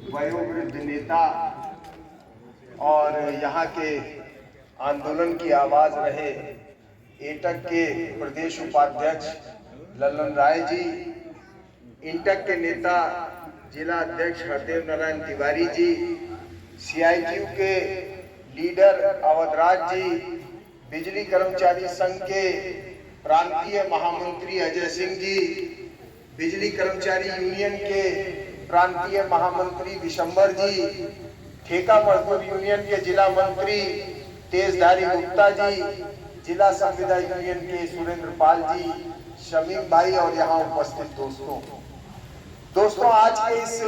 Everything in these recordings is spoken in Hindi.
वयोवृद्ध नेता और यहाँ के आंदोलन की आवाज रहे एटक के प्रदेश उपाध्यक्ष लल्लन राय जी, इंटक के नेता जिला अध्यक्ष हरदेव नारायण तिवारी जी, CITU के लीडर अवधराज जी, बिजली कर्मचारी संघ के प्रांतीय महामंत्री अजय सिंह जी, बिजली कर्मचारी यूनियन के प्रांतीय महामंत्री विशंबर जी, ठेका मजदूर यूनियन के जिला मंत्री तेजधारी गुप्ता जी, जिला संविदा यूनियन के सुरेंद्र पाल जी, शमीम भाई और यहाँ उपस्थित दोस्तों, आज के इस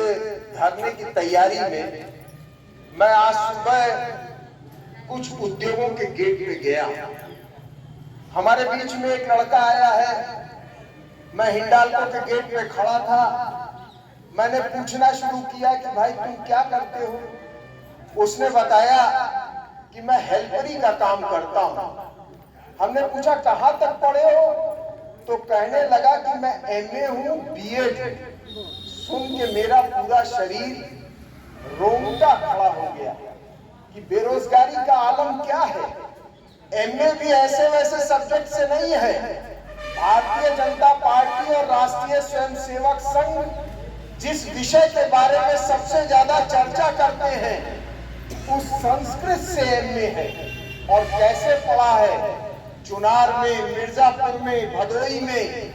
धरने की तैयारी में मैं आज सुबह कुछ उद्योगों के गेट पे गया। हमारे बीच में एक लड़का आया है, मैं हिंडाल्को के गेट पे खड़ा था। मैंने पूछना शुरू किया कि भाई तुम क्या करते हो? उसने बताया कि मैं हेल्परी का काम करता हूँ। हमने पूछा कहाँ तक पढ़े हो? तो कहने लगा कि मैं MA हूँ, BEd। सुन के मेरा पूरा शरीर रोंगटा खड़ा हो गया कि बेरोजगारी का आलम क्या है। MA भी ऐसे वैसे सब्जेक्ट से नहीं है। भारतीय जनता पार्टी और राष्ट्रीय स्वयंसेवक संघ जिस विषय के बारे में सबसे ज्यादा चर्चा करते हैं उस संस्कृत से MA है। और कैसे पढ़ा है? चुनार में, मिर्जापुर में, भदोई में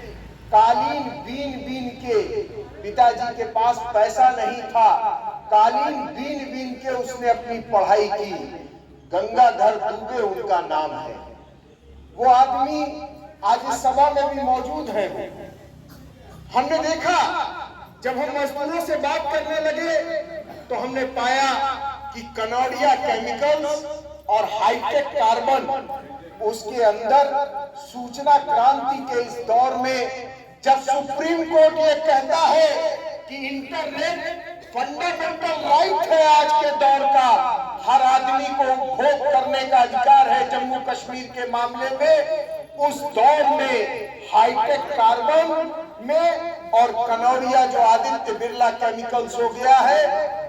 कालीन बीन बीन के, पिताजी के पास पैसा नहीं था, कालीन बीन बीन के उसने अपनी पढ़ाई की। गंगाधर दुबे उनका नाम है। वो आदमी आज इस सभा में भी मौजूद है। हमने देखा जब हम मजदूरों से बात करने लगे तो हमने पाया कि कनौड़िया केमिकल्स और हाईटेक कार्बन, उसके अंदर सूचना क्रांति के इस दौर में जब सुप्रीम कोर्ट ये कहता है कि इंटरनेट फंडामेंटल राइट है आज के दौर का, हर आदमी को उपभोग करने का अधिकार है जम्मू कश्मीर के मामले में, उस दौर में हाईटेक कार्बन में और कनौड़िया जो आदित्य बिरला केमिकल्स हो गया है,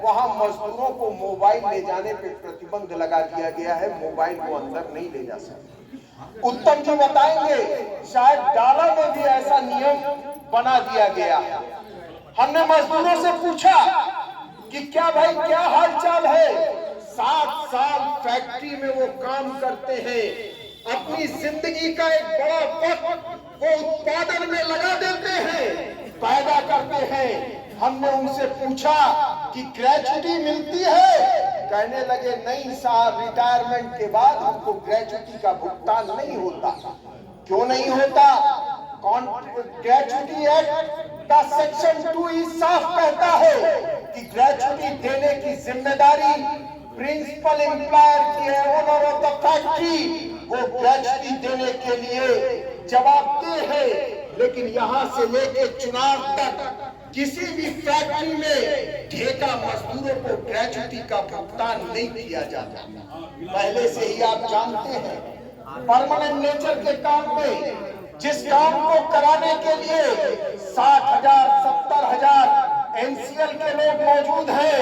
वहां मजदूरों को मोबाइल ले जाने पे प्रतिबंध लगा दिया गया है। मोबाइल को अंदर नहीं ले जा सकते। उत्तम जी बताएंगे, शायद डाला में भी ऐसा नियम बना दिया गया है। हमने मजदूरों से पूछा कि क्या भाई क्या हालचाल है? 7 साल फैक्ट्री में वो काम करते हैं, अपनी जिंदगी का एक बड़ा वक्त वो उत्पादन में लगा देते हैं, पैदा करते हैं। हमने उनसे पूछा कि ग्रेच्युटी मिलती है? कहने लगे नहीं साहब, रिटायरमेंट के बाद हमको ग्रेच्युटी का भुगतान नहीं होता। क्यों नहीं होता? ग्रेच्युटी एक्ट का सेक्शन 2 ही साफ कहता है कि ग्रेच्युटी देने की जिम्मेदारी प्रिंसिपल एम्प्लॉयर की है, ओनर ऑफ द फैक्ट्री। वो ग्रेच्युटी देने के लिए जवाबदेह है। लेकिन यहाँ से लेके चुनाव तक किसी भी फैक्ट्री में ठेका मजदूरों को ग्रेच्युटी का भुगतान नहीं किया जाता। पहले से ही आप जानते हैं, परमानेंट नेचर के काम में जिस काम को कराने के लिए 60,000 70,000 NCL के लोग मौजूद हैं,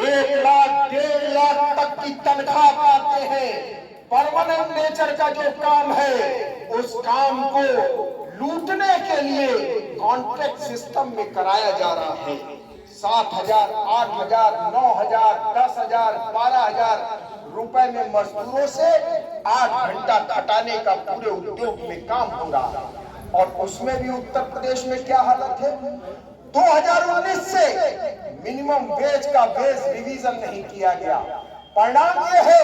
1 लाख 1.5 लाख तक की तनख्वाह पाते हैं। परमानेंट नेचर का जो काम है उस काम को लूटने के लिए कॉन्ट्रैक्ट सिस्टम में कराया जा रहा है। 7,000 8,000 9,000 10,000 12,000 रुपए में मजदूरों से 8 घंटा खटाने का पूरे उद्योग में काम हो रहा है। और उसमें भी उत्तर प्रदेश में क्या हालत है? 2019 से मिनिमम वेज का बेस रिवीजन नहीं किया गया। परिणाम यह है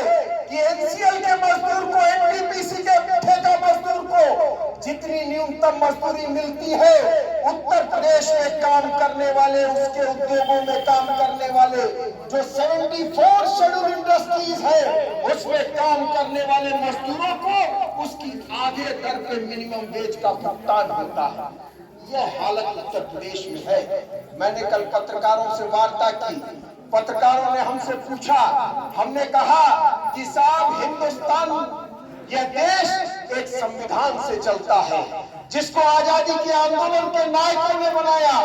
कि NCL के मजदूर को, NTPC के ठेका मजदूर को जितनी न्यूनतम मजदूरी मिलती है, उत्तर प्रदेश में काम करने वाले, उसके उद्योगों में काम करने वाले जो 74 शेड्यूल इंडस्ट्रीज है उसमें काम करने वाले मजदूरों को उसकी आधे दर पे मिनिमम वेज का भुगतान होता है। यह हालत उत्तर प्रदेश में है। मैंने कल पत्रकारों से वार्ता की, पत्रकारों ने हमसे पूछा, हमने कहा कि साहब हिंदुस्तान, यह देश एक संविधान से चलता है जिसको आजादी के आंदोलन के नायकों ने बनाया,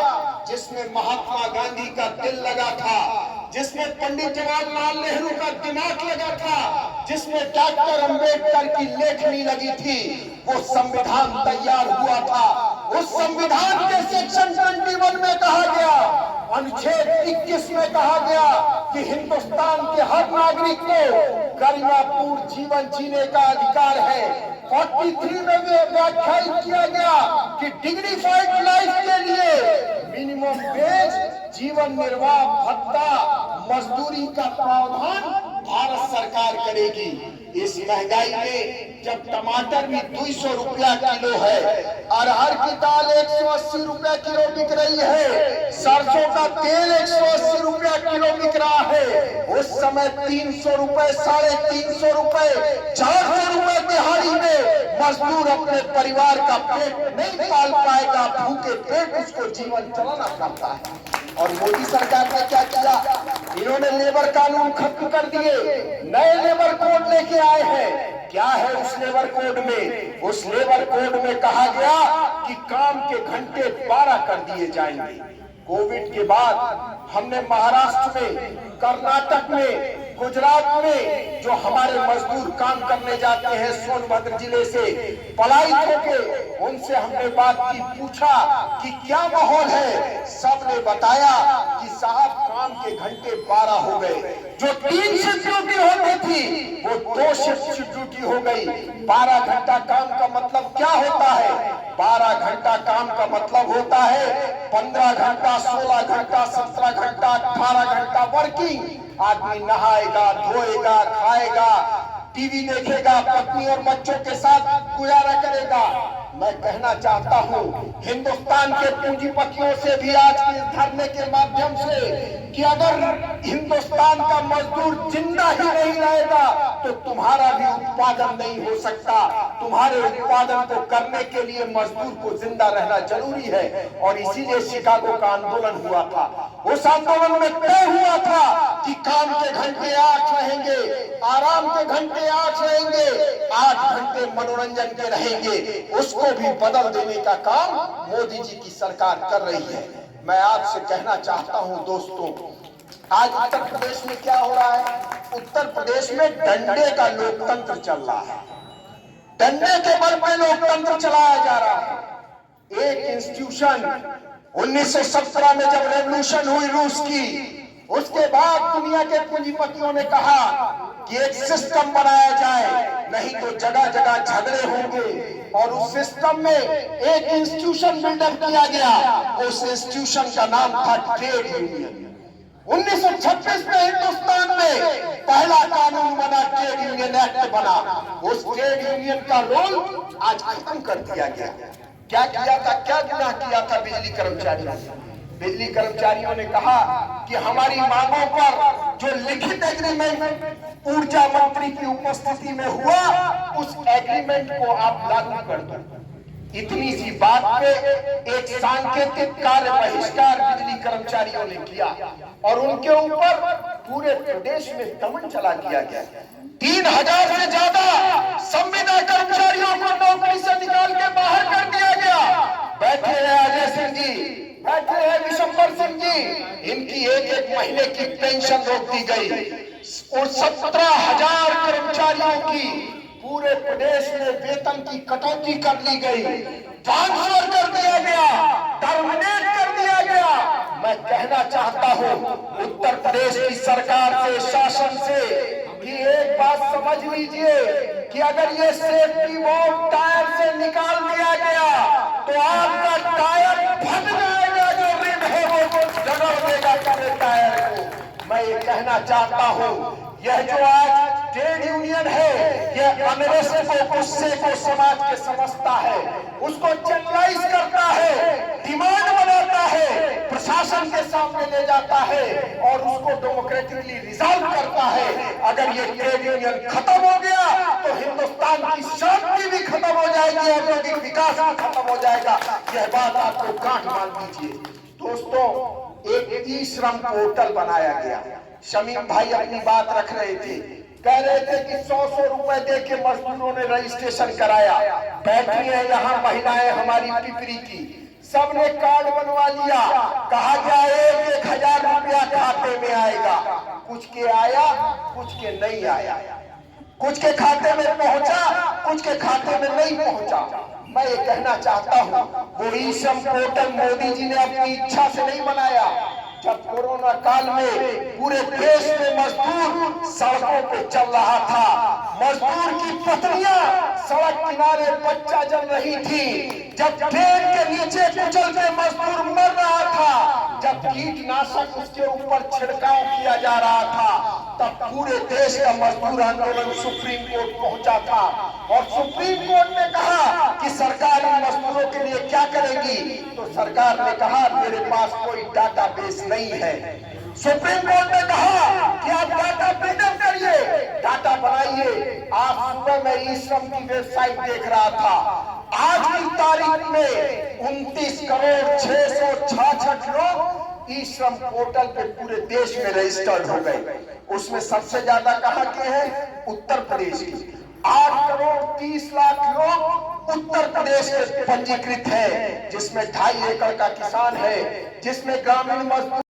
जिसमें महात्मा गांधी का दिल लगा था, जिसमें पंडित जवाहरलाल नेहरू का दिमाग लगा था, जिसमें डॉक्टर अंबेडकर की लेखनी लगी थी, वो संविधान तैयार हुआ था। उस संविधान के सेक्शन 21 में कहा गया, अनुच्छेद 21 में कहा गया कि हिंदुस्तान के हर नागरिक को गरिमापूर्ण जीवन जीने का अधिकार है। 43 में व्याख्यायित किया गया कि डिग्निफाइड लाइफ के लिए मिनिमम वेज, जीवन निर्वाह भत्ता, मजदूरी का प्रावधान भारत सरकार करेगी। इस महंगाई में जब टमाटर भी 200 रुपया किलो है, अरहर की दाल 180 रुपया किलो बिक रही है, सरसों का तेल 180 रुपया किलो बिक रहा है, उस समय 300 रुपए, 350 रुपए, 400 रुपए दिहाड़ी में मजदूर अपने परिवार का पेट नहीं पाल पाएगा, भूखे पेट उसको जीवन चलाना पड़ता है। और मोदी सरकार ने क्या किया, इन्होंने लेबर कानून खत्म कर दिए, नए लेबर कोड लेके आए हैं। क्या है उस लेबर कोड में? उस लेबर कोड में कहा गया कि काम के घंटे 12 कर दिए जाएंगे। कोविड के बाद हमने महाराष्ट्र में, कर्नाटक में, गुजरात में जो हमारे मजदूर काम करने जाते हैं सोनभद्र जिले से पलायित होके, उनसे हमने बात की, पूछा कि क्या माहौल है। सबने बताया कि साहब काम के घंटे 12 हो गए, जो 3 शिफ्ट ड्यूटी होती थी वो 2 शिफ्ट ड्यूटी हो गई। 12 घंटा काम का मतलब क्या होता है? 12 घंटा काम का मतलब होता है 15 घंटा, 16 घंटा, 17 घंटा, 18 घंटा वर्किंग। आदमी नहाएगा, धोएगा, खाएगा, टीवी देखेगा, पत्नी और बच्चों के साथ गुजारा करेगा। मैं कहना चाहता हूं हिंदुस्तान के पूंजीपतियों से भी आज के धरने के माध्यम से कि अगर हिंदुस्तान का मजदूर जिंदा ही नहीं रहेगा तो तुम्हारा भी उत्पादन नहीं हो सकता। तुम्हारे उत्पादन को करने के लिए मजदूर को जिंदा रहना जरूरी है। और इसीलिए शिकागो का आंदोलन हुआ था। उस आंदोलन में तय हुआ था कि काम के घंटे 8 रहेंगे, आराम के घंटे 8 रहेंगे, 8 घंटे मनोरंजन के रहेंगे। उसको भी बदल देने का काम मोदी जी की सरकार कर रही है। मैं आपसे कहना चाहता हूं दोस्तों, आज उत्तर प्रदेश में क्या हो रहा है? उत्तर प्रदेश में डंडे का लोकतंत्र चल रहा है। डंडे के बल पर लोकतंत्र चलाया जा रहा है। एक इंस्टीट्यूशन 1917 में जब रेवोल्यूशन हुई रूस की, उसके बाद दुनिया के पूंजीपतियों ने कहा कि एक सिस्टम बनाया जाए, नहीं तो जगह जगह झगड़े होंगे। और उस सिस्टम में एक इंस्टीट्यूशन बिल्डअप किया गया। उस इंस्टीट्यूशन का नाम था ट्रेड यूनियन। 1926 में हिंदुस्तान में पहला कानून बना, ट्रेड यूनियन एक्ट बना। उस ट्रेड यूनियन का रोल आज खत्म कर दिया गया। क्या किया था, क्या गुनाह किया था बिजली कर्मचारियों ने? बिजली कर्मचारियों ने कहा कि हमारी मांगों पर जो लिखित एग्रीमेंट ऊर्जा मंत्री की उपस्थिति में हुआ, उस एग्रीमेंट को आप लागू कर दो। इतनी सी बात पे एक सांकेतिक कार्य बहिष्कार बिजली कर्मचारियों ने किया और उनके ऊपर पूरे प्रदेश में दमन चला दिया गया। 3000 से ज्यादा संविदा कर्मचारियों को नौकरी से निकाल के बाहर कर दिया गया। बैठे हैं अजय सिंह जी, बैठे हैं विशंबर सिंह जी, इनकी एक महीने की पेंशन रोक दी गई और 17,000 कर्मचारियों की पूरे प्रदेश में वेतन की कटौती कर ली गई, ट्रांसफर कर दिया गया, टर्मिनेट कर दिया गया। मैं कहना चाहता हूं उत्तर प्रदेश की सरकार से, शासन से कि एक बात समझ लीजिए कि अगर ये सेफ्टी वॉल्व टायर से निकाल दिया गया तो आपका टायर फट जाएगा, जो रिम है वो जगड़ देगा पूरे टायर को। मैं ये कहना चाहता हूं यह जो आज ट्रेड यूनियन है, यह अनरेस्ट को, गुस्से को समाज के समझता है, उसको चैनलाइज करता है, डिमांड बनाता है, प्रशासन के सामने ले जाता है और उसको डेमोक्रेटिकली रिजॉल्व करता है। अगर ये ट्रेड यूनियन खत्म हो गया तो हिंदुस्तान की शांति भी खत्म हो जाएगी, औद्योगिक विकास भी खत्म हो जाएगा। यह बात आपको गांठ मान लीजिए। दोस्तों, एक ई श्रम पोर्टल बनाया गया। शमीम भाई अपनी बात रख रहे थे, कह रहे थे कि 100 रुपए दे के मजदूरों ने रजिस्ट्रेशन कराया। बैठी है यहाँ महिलाएं हमारी पिपरी की, सबने कार्ड बनवा लिया, कहा गया 1,000 रुपया खाते में आएगा। कुछ के आया, कुछ के नहीं आया, कुछ के खाते में पहुंचा, कुछ के खाते में नहीं पहुंचा। मैं ये कहना चाहता हूं, वो ई श्रम पोर्टल मोदी जी ने अपनी इच्छा से नहीं बनाया। जब कोरोना काल में पूरे देश में मजदूर सड़कों पे चल रहा था, मजदूर की पत्नियां सड़क किनारे बच्चा जल रही थी, जब ट्रेन के नीचे कुचल के मजदूर मर रहा था, जब कीटनाशक उसके ऊपर छिड़काव किया जा रहा था, तब पूरे देश का मजदूर आंदोलन सुप्रीम कोर्ट पहुंचा था। और सुप्रीम कोर्ट ने कहा कि सरकार इन मजदूरों के लिए क्या करेगी, तो सरकार ने कहा मेरे पास कोई डाटाबेस नहीं है। सुप्रीम कोर्ट ने कहा कि आप डाटा बिल्डअप करिए, डाटा बनाइए। आज सुबह मैं ई श्रम की वेबसाइट देख रहा था, आज की तारीख में 29,666 लोग ई श्रम पोर्टल पे पूरे देश में रजिस्टर्ड हो गए। उसमें सबसे ज्यादा कहां के हैं? उत्तर प्रदेश के 8,30,00,000 लोग उत्तर प्रदेश में पंजीकृत हैं, जिसमें 2.5 एकड़ का किसान है, जिसमें ग्रामीण मजदूर